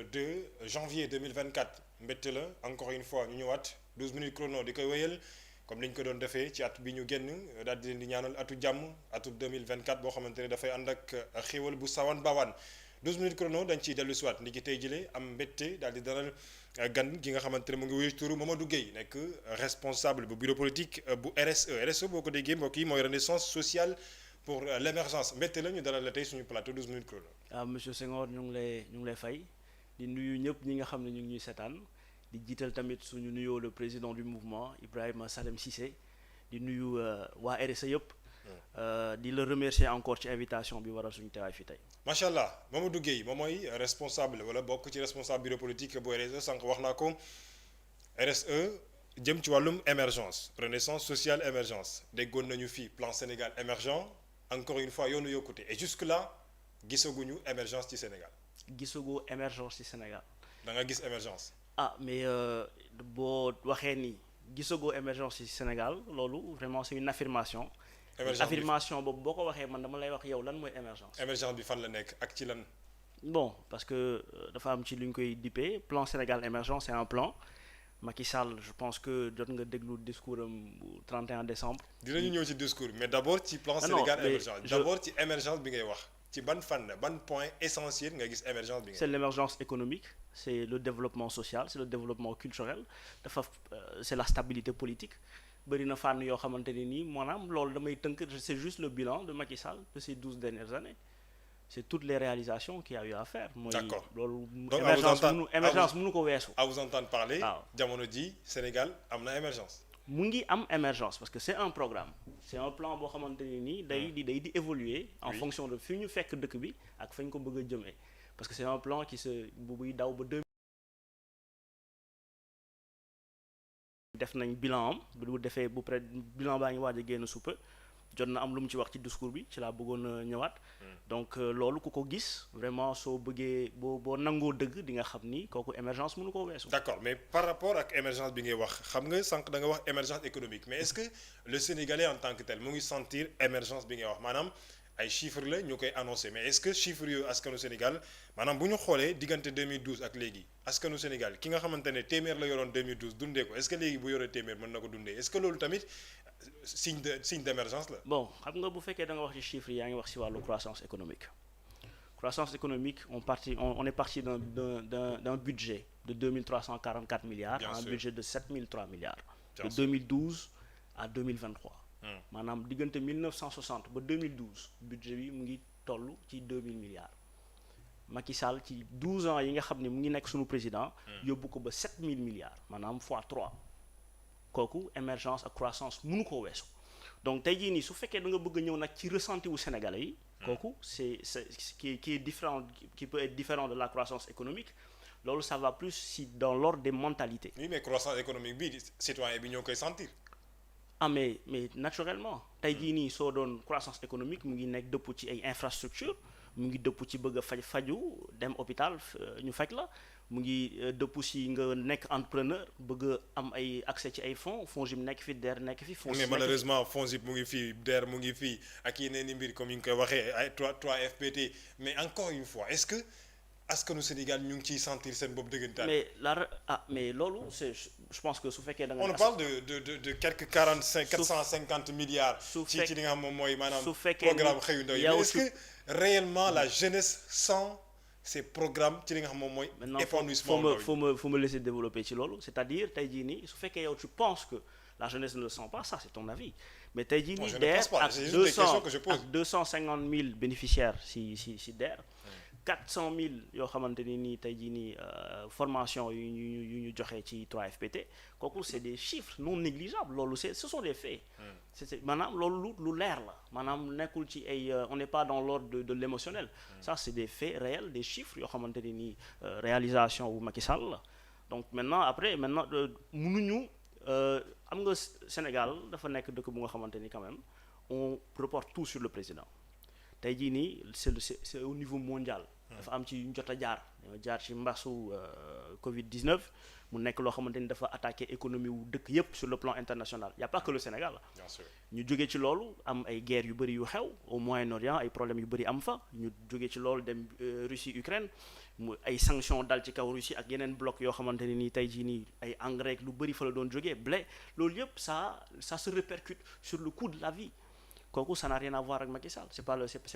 2 janvier 2024 mbégte la encore une fois ñu ñëwaat 12 minutes chrono di koy wéyal comme ni ñu ko doon defee ci at bi ñu génn daal di leen di ñaanal atu jàmm atu 2024 boo xamante ne dafay ànd ak xéwal bu sawan baawaan 12 minutes chrono dañ ciy dellu siwaat ni ki tey jile am mbégte daal di dalal gan gi nga xamante ne mu ngi wuyu turu Mamadou Gueye nekk responsable bu bureau politique bu RSE boo ko déggee mbokk yi mooy renaissance sociale pour l'émergence mbégte la ñu dalal la tey suñu plateau 12 minutes chrono. monsieur Senghor ñu ngi lay fay di nuyu ñëpp ñi nga xam ne ñu ngi ñuy seetaan di jiital tamit suñu nuyoo le président du mouvement Ibrahima Salem Cissé di nuyu waa RSE yëpp. di la remercier encore ci invitation bi waral suñu teewaay fii tey. macha allah Mamadou Gueye moom mooy responsable wala bokk ci responsable bureau politique bu RSE sànq wax naa ko RSE jëm ci wàllum émergence renaissance sociale émergence déggoon nañu fii plan Sénégal émergent encore une fois yoonu yokkute et jusque là gisaguñu émergence ci Sénégal. gisagoo émergence ci Sénégal. da nga gis émergence. mais boo waxee ni gisagoo émergence ci Sénégal loolu vraiment c'est une affirmation. affirmation boobu boo ko waxee man dama lay wax yow lan mooy émergence. émergence bi fan la nekk ak ci lan. bon parce que dafa am ci lu ñu koy dippee plan Sénégal émergent c'est un plan Macky Sall je pense que jot nga déglu discours am 31 décembre. dinañu ñëw ci discours mais d'abord ci plan Sénégal émergent d'abord ci émergence bi ngay wax. ci ban fànn ban point essentiel nga gis émergence bi nga. c'est l'émergence économique c'est le développement social c'est le développement culturel dafa c'est la stabilité politique bëri na fànn yoo xamante ne nii maanaam loolu damay tënk c'est juste le bilan de Macky Sall de ces 12 dernières années c'est toutes les réalisations qu'il y a eu à faire. d'accord loolu donc émergence mënu ko weesu. à vous entendre parler. waaw jamono ji Sénégal am na émergence. mu ngi am émergence parce que c'est un programme c'est un plan boo xamante ne nii day di évoluer en fonction de fi ñu fekk dëkk bi ak fa ñu ko bëgg a jëmee parce que c'est un plan qui se buy daw ba def nañ bilan am bu defee bu près bilan baa ngi waaj a génn suupa jot na am lu mu ci wax ci discours bi ci laa bëggoon a ñëwaat donc loolu ku ko gis vraiment soo bëggee boo nangoo dëgg di nga xam ni kooku émergence mënu ko weesu. d'accord mais par rapport ak émergence bi ngay wax xam nga sànq da nga wax émergence économique mais est-ce que le Sénégalais en tant que tel mu ngi sentir émergence bi ngay wax maanaam ay chiffres la ñu koy annoncé mais est-ce que chiffres yooyu askanu Sénégal maanaam bu ñu xoolee diggante 2012 ak léegi askanu Sénégal ki nga xamante ne téeméer la yoroon 2012 dundee ko est-ce que léegi bu yoree téeméer mën na ko dundee est-ce que loolu tamit signe d'émergence la. bon xam nga bu fekkee da nga wax ci chiffres yaa ngi wax ci wàllu croissance économique on est parti d'un budget de 2344 milliards à un budget de 7003 milliards de 2012 à 2023 maanaam diggante 1960 ba 2012 budget bi mu ngi toll ci 2000 milliards Macky Sall ci 12 ans yi nga xam ne mu ngi nekk sunu président yóbbu ko ba 7000 milliards maanaam fois 3 kooku émergence ak croissance mënu ko weesu donc tey jii nii su fekkee da nga bëgg a ñëw nag ci ressenti wu Sénégalais yi kooku c'est qui est différent qui peut être différent de la croissance économique loolu ça va plus si dans l'ordre des mentalités. oui mais croissance économique bi citoyen bi ñoo koy sentir. mais naturellement tey jii nii soo doon croissance économique mu ngi nekk dëpp ci ay infrastructures mu ngi dëpp ci bëgg a faju dem hôpital ñu faj la mu ngi dëpp si nga nekk entrepreneur bëgg a am ay accès ci ay fonds FONGIP nekk fi DER nekk fi. mais malheureusement FONGIP mu ngi fii DER mu ngi fii ak yeneen i mbir comme yi nga koy waxee ay 3FPT mais encore une fois est-ce que askanu Sénégal ñu ngi ciy sentir seen bopp dëggantaan. mais loolu c'est je pense que su fekkee da nga. on parle de quelques 450 milliards. ci li nga xam moom mooy maanaam. programme xëyu ndaw yi mais est-ce que réellement la jeunesse sent ces programmes ci li nga xam moom mooy. épanouissement ndaw faut me laisser développer ci loolu c'est-à-dire tey jii nii su fekkee yow tu penses que la jeunesse ne le sent pas ça c'est ton avis mais tey jii nii. DER ak 250 000 bénéficiaires si DER. 400 000 yoo xamante ni nii tey jii nii formation yu ñu joxe ci 3FPT kooku c'est des chiffres non négligeables loolu ce sont des faits. c'est maanaam loolu lu leer la maanaam nekkul ci ay on n'est pas dans l'ordre de l'émotionnel. Ça c'est des faits réels des chiffres yoo xamante ni nii réalisation wu Macky Sall la donc maintenant mënuñu am nga Sénégal dafa nekk dëkk bu nga xamante ni quand même on reporte tout sur le président. tey jii nii c'est au niveau mondial dafa am ci jot a jaar ci mbasu Covid 19 mu nekk loo xamante ni dafa attaqué économie wu dëkk yépp sur le plan international y a pas que le Sénégal la. Bien sûr. ñu jógee ci loolu am ay guerres yu bëri yu xew au Moyen-Orient ay problèmes yu bëri am fa ñu jógee ci loolu dem Russie Ukraine mu ay sanctions dal ci kaw Russie ak yeneen bloc yoo xamante ne nii tey jii nii ay engrais lu bëri fa la doon jógee blé loolu yépp ça se répercute sur le coût de la vie. kooku ça n'a rien à voir ak Macky Sall c'est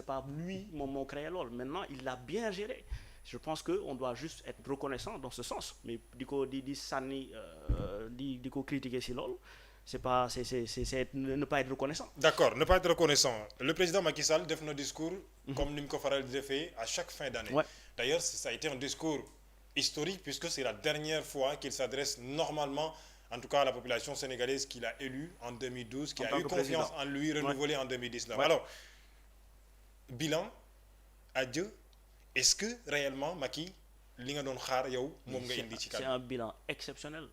pas lui moom moo créé loolu maintenant il l'a bien géré je pense que on doit juste être reconnaissant dans ce sens mais di sànni di ko critiquer si loolu c'est ne pas être reconnaissant. D'accord, ne pas être reconnaissant. Le président Macky Sall def na discours comme ni mu ko faral di defee à chaque fin d'année. Ouais. D'ailleurs ça a été un discours historique puisque c'est la dernière fois qu'il s'adresse normalement en tout cas à la population sénégalaise qu'il a élue en 2012, qui a eu confiance en lui, renouvelée en 2019. Ouais. Alors, bilan, adieu, est-ce que réellement Macky li nga doon xaar yow moom nga indi ci kanam? C'est un bilan exceptionnel.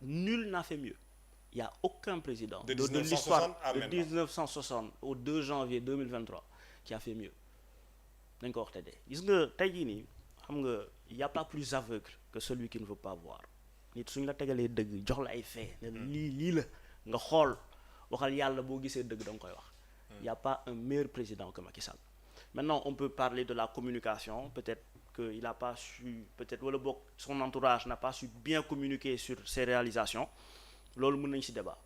Nul n'a fait mieux. Il y a aucun président de l'histoire de 1960 au 2 janvier 2023 qui a fait mieux. Dañ ko wax te de gis nga tey jii nii xam nga il y a pas plus aveugle que celui qui ne veut pas voir. nit suñ la tegalee dëgg jox la ay fait lii la nga xool waxal yàlla boo gisee dëgg da nga koy wax. Il y a pas un meilleur président que Macky Sall. Maintenant on peut parler de la communication peut-être que il a pas su peut-être wala boog son entourage n'a pas su bien communiquer sur ses réalisations loolu mën nañ ci débat.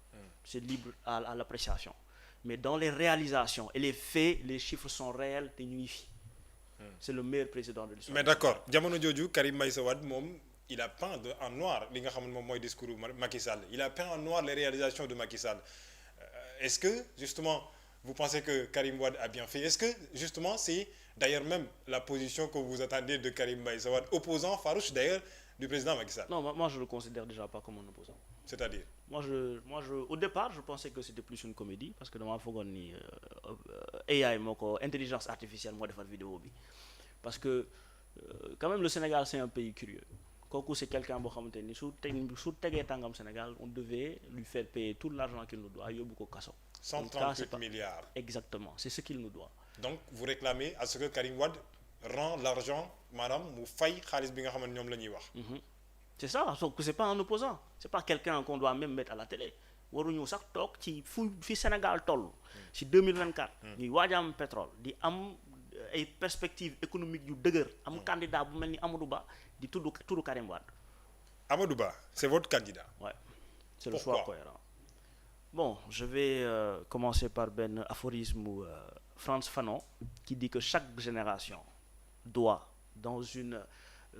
C'est libre à l'appréciation mais dans les réalisations et les faits les chiffres sont réels te ñu ngi fi. C'est le meilleur président de l'histoire. Mais d'accord jamono jooju Karim Meïssa Wade moom il a peint en noir li nga xam ne moom mooy discours Macky Sall il a peint en noir les réalisations de Macky Sall est-ce que justement vous pensez que Karim Wade a bien fait est-ce que justement c'est d'ailleurs même la position que vous attendez de Karim Meïssa Wade opposant farouche d'ailleurs du président Macky Sall? Non, moi je le considère déjà pas comme un opposant. C'est-à-dire? Moi au départ je pensais que c'était plus une comédie parce que dama foogoon ni AI moo ko intelligence artificielle moo defar vidéo bi parce que quand même le Sénégal c'est un pays curieux. kooku c'est quelqu'un boo xamante ni su tegee tàngam Sénégal on devait lui faire payer tout l'argent qu'il nous doit yóbbu ko kaso. 138 milliards. Exactement, c'est ce qu'il nous doit. Donc vous réclamez à ce que Karim Wade rend l'argent maanaam mu fay xaalis bi nga xam ne ñoom la ñuy wax. C'est ça, donc c'est pas un opposant, c'est pas quelqu'un qu'on doit même mettre à la télé. waruñu sax toog ci fi Sénégal toll. ci 2024. ñuy waaj a am pétrole di am ay perspectives économiques yu dëgër. am candidat bu mel ni Amadou Ba di tudd Karim Wade. Amadou Ba, c'est votre candidat. Ouais, c'est le choix cohérent. Bon, je vais commencer par benn aphorisme Frantz Fanon qui dit que chaque génération doit, dans une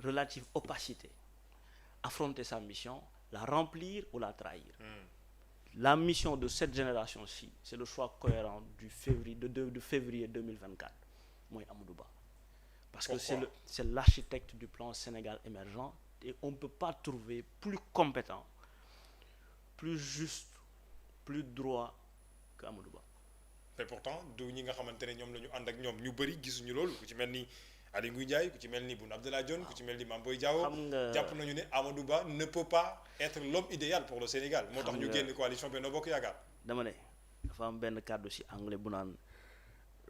relative opacité, affronter sa mission, la remplir ou la trahir. La mission de cette génération-ci, c'est le choix cohérent de février 2024. Mooy Amadou Ba. Parce que c'est l'architecte du plan Sénégal émergent et on ne peut pas trouver plus compétent, plus juste, plus droit que Amadou Ba. Mais pourtant du ñi nga xamante ne ñoom la ñu ànd ak ñoom ñu bëri gisuñu loolu ku ci mel ni Aly Ngouille Ndiaye ku ci mel ni Boun Abdallah Dionne ku ci mel ni Mame Boye Diao jàpp nañu ne Amadou Ba ne peut pas être l'homme idéal pour le Sénégal moo tax ñu génn coalition Benno Bokk Yaakaar. dama ne dafa am benn kàddu ci anglais bu naan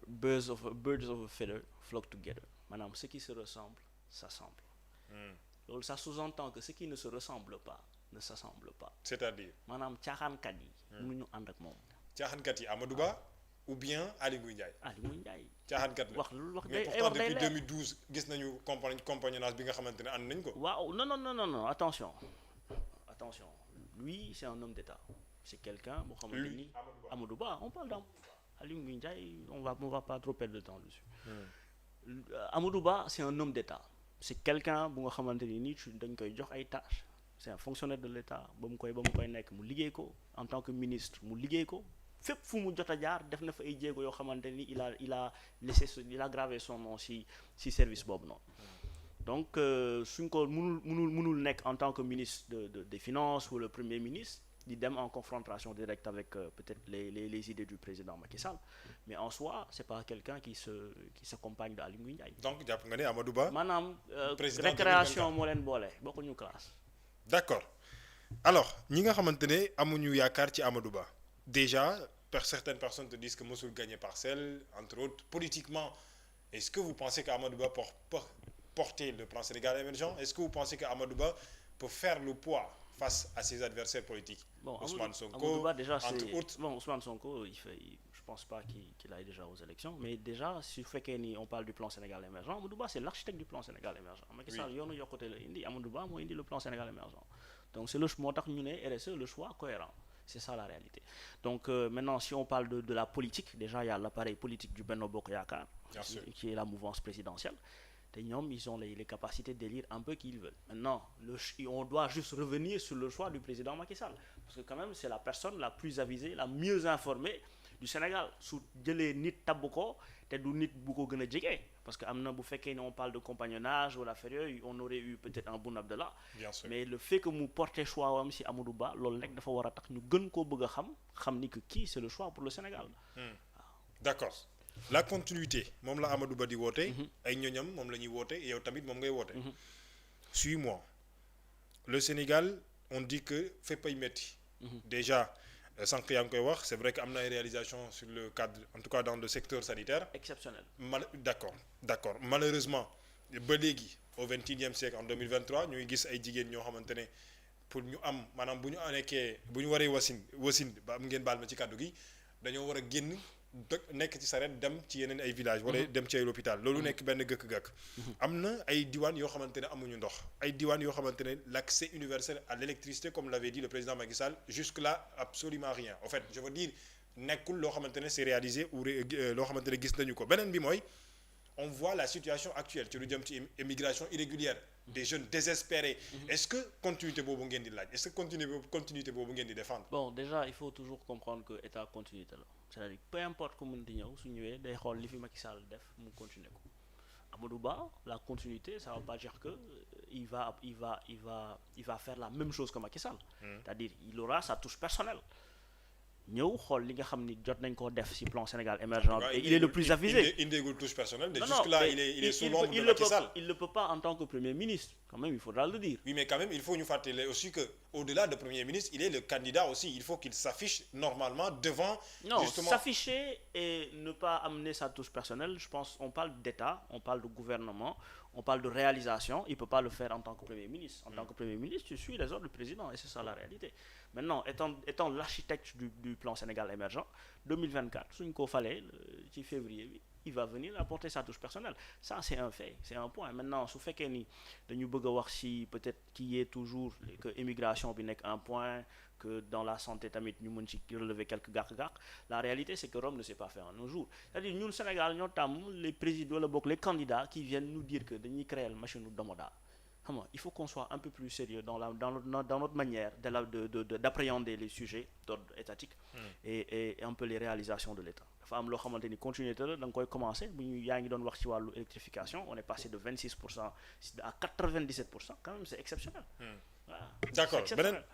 birds of a feather flock together maanaam ce qui se ressemble s'assemble. loolu ça sous-entend que ce qui ne se ressemble pas ne s'assemble pas. C'est-à-dire maanaam caaxaankat yi mënuñu ànd ak moom. caaxaankat yi Amadou Ba ou bien Aly Ngouille Ndiaye. Aly Ngouille Ndiaye. caaxaankat la wax mais pourtant depuis 2012 gis nañu compagnonnage bi nga xamante ne ànd nañ ko. waaw non attention lui c'est un homme d'État c'est quelqu'un boo xamante ni Amadou Ba on parle d'Amadou Ba Aly Ngouille Ndiaye on va pas trop perdre de temps dessus. Amadou Ba c'est un homme d'État c'est quelqu'un bu nga xamante ni nit dañ koy jox ay tâches c'est un fonctionnaire de l'État ba mu koy nekk mu liggéey ko en tant que ministre mu liggéey ko. fépp fu mu jot a jaar def na fa ay jéego yoo xamante ni il a gravé son nom ci service boobu noonu donc suñ ko mënul nekk en tant que ministre des finances ou le premier ministre di dem en confrontation directe avec peut-être les idées du président Macky Sall mais en soi c'est pas quelqu'un qui s'accompagne de Aly Ngouille Ndiaye. Donc jàpp nga ne Amadou Ba. maanaam récréation moo leen boole bokkuñu classe. D'accord alors ñi nga xamante ne amuñu yaakaar ci Amadou Ba. Déjà, certaines personnes te disent que Mossoul gagne parcelle, entre autres. Politiquement, est-ce que vous pensez qu'Amadou Ba porter le plan Sénégal émergent? Est-ce que vous pensez qu'Amadou Ba peut faire le poids face à ses adversaires politiques? Bon, Ousmane Sonko, Amadou Ba, déjà, entre autres. Bon, Ousmane Sonko, je pense pas qu'il aille déjà aux élections, mais déjà, si on parle du plan Sénégal émergent, Amadou Ba, c'est l'architecte du plan Sénégal émergent. Macky Sall, yoonu yokkute la indi, Amadou Ba moo indi le plan Sénégal émergent. Donc c'est moo tax ñu ne RSE, le choix cohérent. C'est ça la réalité. Donc maintenant, si on parle de la politique, déjà il y a l'appareil politique du Benno Bokk Yakaar, qui est la mouvance présidentielle. Ils ont les capacités d'élire un peu qui ils veulent. Maintenant, on doit juste revenir sur le choix du président Macky Sall. Parce que quand même, c'est la personne la plus avisée, la mieux informée du Sénégal. Su jëlee nit tabb ko te du nit bu ko gën a jege. Parce que am na bu fekkee ne on parle de compagnonnage wala affaire yooyu, on aurait eu peut-être un Boun Abdallah. Mais le fait que mu porté choix wam si Amadou Ba, loolu nekk dafa war a tax ñu gën koo bëgg a xam ni que kii c'est le choix pour le Sénégal. D'accord. La continuité moom la Amadou Ba di woote. ay ñoñam moom la ñuy woote yow tamit moom ngay woote. Suis-moi. Le Sénégal on dit que fépp ay metti. Déjà sànq yaa ngi koy wax c'est vrai que am na ay réalisations sur le cadre en tout cas dans le secteur sanitaire. Exceptionnel. D'accord malheureusement ba léegi au 21e siècle en 2023 ñu ngi gis ay jigéen ñoo xamante ne pour ñu am maanaam bu ñu waree wasin ba am ngeen baal ma ci kàddu gi dañoo war a génn. nekk ci saret dem ci yeneen ay village wala dem ci ay l'hôpital loolu nekk benn gëkk-gëkk am na ay diwaan yoo xamante ne amuñu ndox ay diwaan yoo xamante ne l'accès universel à l'électricité comme l'avait dit le président Macky Sall jusque là absolument rien en fait je veux dire nekkul loo xamante ne c'est réalisé ou loo xamante ne gis nañu ko beneen bi mooy on voit la situation actuelle ci lu jëm ci immigration irrégulière des jeunes désespérés. Est-ce que continuité boobu ngeen di laaj est-ce que continuité boobu ngeen di défendre? Bon déjà il faut toujours comprendre que état continuité la c'est-à-dire peu importe ku mën di ñëw su ñëwee day xool li fi Macky Sall def mu continuer ko Amadou Ba la continuité ça veut pas dire que il va faire la même chose que Macky Sall. C'est-à-dire il aura sa touche personnelle. ñëw xool li nga xam ni jot nañ koo def ci plan Sénégal émergent et il est le plus avisé. Indégul touche personnelle de jusque là il est sous l'ombre de Macky Sall. Il ne peut pas en tant que premier ministre quand même il faudra le dire. Oui mais quand même il faut ñu fàttali aussi que au-delà de premier ministre il est le candidat aussi il faut qu'il s'affiche normalement devant. Non s'afficher et ne pas amener sa touche personnelle je pense on parle d'État on parle de gouvernement on parle de réalisation il peut pas le faire en tant que premier ministre. En tant que premier ministre tu suis les ordres du président et c'est ça la réalité. Maintenant étant l'architecte du plan Sénégal émergent 2024 suñ ko falee ci février bi il va venir apporter sa touche personnelle ça c'est un fait c'est un point maintenant su fekkee ni dañu bëgg a wax si peut-être qu'il y ait toujours que immigration bi nekk un point que dans la santé tamit ñu mën ci relever quelques gàq-gàq la réalité c'est que Rome ne s'est pas fait en un jour c'est-à-dire ñun Sénégal ñoo tàmm les présidents wala bokk les candidats qui viennent nous dire que dañuy créer machine u domoda xam nga il faut qu'on soit un peu plus sérieux dans notre manière d'appréhender les sujets d'ordre étatique et un peu les réalisations de l'État dafa am loo xamante ni continuité la da nga koy commencer bu ñu yaa ngi doon wax ci wàllu électrification on est passé de 26% à 97% quand même c'est exceptionnel voilà d'accord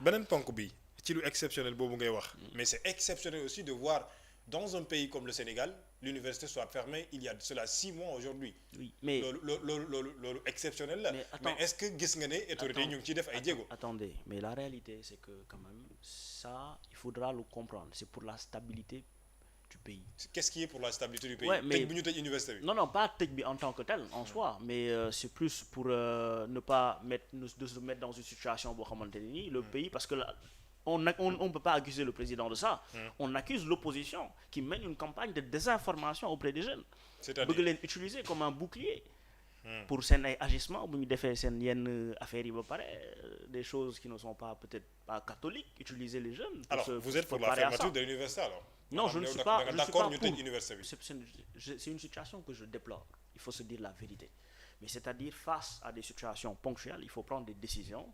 beneen ponk bi ci lu exceptionnel boobu ngay wax mais c'est exceptionnel aussi de voir dans un pays comme le Sénégal l'université soit fermée il y a de cela 6 mois aujourd'hui. Oui mais loolu exceptionnel la. mais est-ce que gis nga ne autorités yi ñu ngi ciy def ay jéego. Attendez mais la réalité c'est que quand même ça il faudra le comprendre c'est pour la stabilité du pays. Qu'est-ce qui est pour la stabilité du pays. mais tëj bi ñu tëj université bi. non pas tëj bi en tant que tel en soi mais c'est plus pour ne pas se mettre dans une situation boo xamante ne nii le pays parce que on ne peut pas accuser le président de ça. On accuse l'opposition qui mène une campagne de désinformation auprès des jeunes. C'est-à-dire bëgg leen utiliser comme un bouclier. Pour seen ay agissement bu ñu defee seen yenn affaires yi ba pare des choses qui ne sont pas peut-être pas catholiques utiliser les jeunes. Alors vous êtes pour la fermeture de l'université alors. Non je ne suis pas d'accord ñu tëj université bi. C'est une situation que je déplore. Il faut se dire la vérité. Mais c'est-à-dire face à des situations ponctuelles il faut prendre des décisions.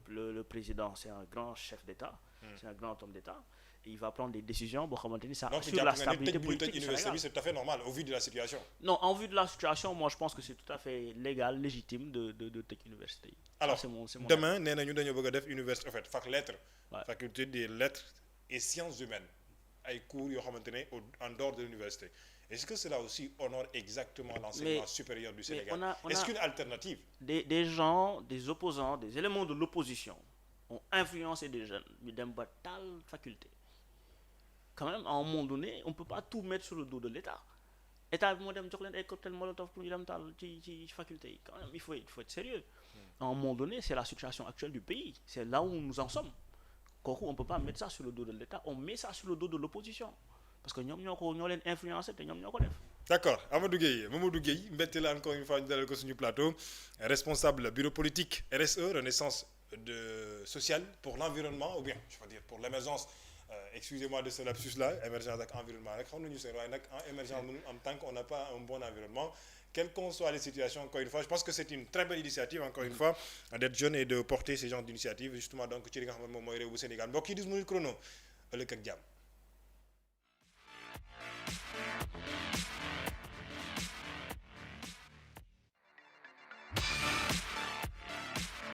Le président c'est un grand chef d'État. C'est un grand homme d'État. Et il va prendre des décisions boo xamante ni ça assure la stabilité politique du Sénégal. C'est tout à fait normal au vu de la situation. Non en vue de la situation moi je pense que c'est tout à fait légal légitime de tëj université yi. Alors demain nee nañu dañoo bëgg a def université en fait faculté des lettres et sciences humaines ay cours yoo xamante ne en dehors de l'université. Est-ce que cela aussi honore exactement l'enseignement supérieur du Sénégal? Est-ce qu'une alternative? Des gens, des opposants, des éléments de l'opposition ont influencé des jeunes ñu dem ba taal faculté. Quand même à un moment donné on peut pas tout mettre sur le dos de l'État état bi moo dem jox leen ay cocktail molotov pour ñu dem taal ci faculté yi quand même il faut être sérieux à un moment donné c'est la situation actuelle du pays c'est là où nous en sommes kooku on peut pas mettre ça sur le dos de l'État on met ça sur le dos de l'opposition parce que ñoom ñoo leen influencé te ñoom ñoo ko def. D'accord Mamadou Gueye mbette la encore une fois ñu dalal ko suñu plateau responsable bureau politique RSE Renaissance sociale pour l'environnement ou bien je veux dire pour l'émergence excusez-moi de ce lapsus là émergence ak environnement rek xam nañu seen waaye nag en émergence mënul am tant qu'on n'a pas un bon environnement quelles qu'en soient les situations encore une fois je pense que c'est une très belle initiative encore une fois d'être jeune et de porter ces genres d'initiative justement donc ci li nga xam ne moom mooy réew bu Sénégal mbokk yi 12 minutes chrono ëllëg ak jàmm